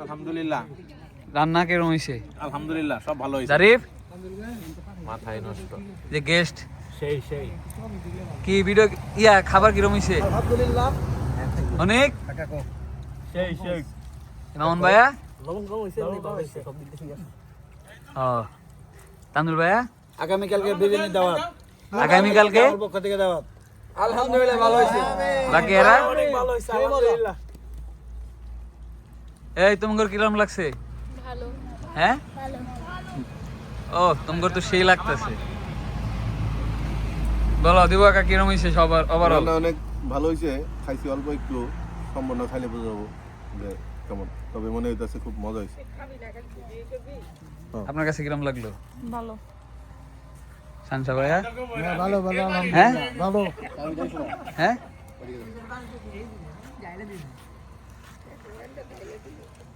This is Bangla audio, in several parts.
আলহামদুলিল্লাহ। রান্না কেমন হইছে? আলহামদুলিল্লাহ সব ভালো হইছে। জারিফ মাথায় নষ্ট। যে গেস্ট সেই সেই। কি ভিডিও ইয়া খাবার কিরকম হইছে? আলহামদুলিল্লাহ অনেক সেই সেই। মামুন ভাইয়া লবণ কম হইছে অনেক ভালো হইছে সব দিক থেকে ঠিক আছে। তান্দুল ভাইয়া আগামী কালকে বিরিয়ানি দাওয়াত আগামীকালকে আমার পক্ষ থেকে দাওয়াত আলহামদুলিল্লাহ ভালো হইছে বাকি এরা অনেক ভালো হইছে আলহামদুলিল্লাহ এই তোমার কিরকম লাগছে? ভালো হ্যাঁ ভালো ও তোমার তো সেই লাগতেছে। বলো দিবা কাকা কিরকম হইছে সবার ওভারঅল? রান্না অনেক ভালো হয়েছে, খাইছি অল্প একটু, সম্পূর্ণ খাইলে বুঝাবো যে কেমন, তবে মনে হইতেছে খুব মজা হয়েছে। আপনার কাছে কিরকম লাগলো? ভালো সানসা ভাইয়া ভালো ভালো হ্যাঁ ভালো হ্যাঁ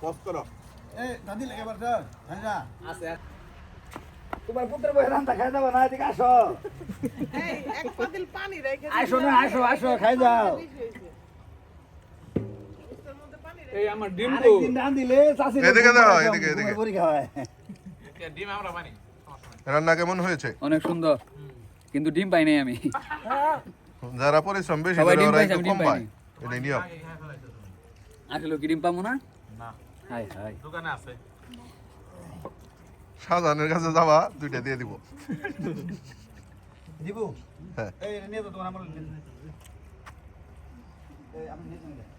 পজ করো। এই দাদি লাগে বারটা হ্যাঁ আছে তোমার পুত্র বই রান্না খাই দাও না এদিকে আসো এই এক পাতিল পানি রেখে আসো না আসো আসো খাই যাও এই আমার ডিম আরেকদিন রান দিলে চাষি এদিকে দাও, এদিকে, এদিকে। পরীক্ষা হয় ডিম আমরা বানি। রান্না কেমন হয়েছে? অনেক সুন্দর, কিন্তু ডিম পাই নাই আমি। যারা পরিশ্রম বেশি সবাই করে ডিম ওরা পাইছে, একটু আমি ডিম কম পায়, পাইনি। এটাই নিয়ম। আসলে কি ডিম পাবো না? না, হাই হাই দোকানে আছে। শাহজাহানের কাছে যাবা, দুইটা দিয়ে দিব। দিব হ্যাঁ। এই নিয়ে তো তোমার আমার এই আমি নিয়ে যাই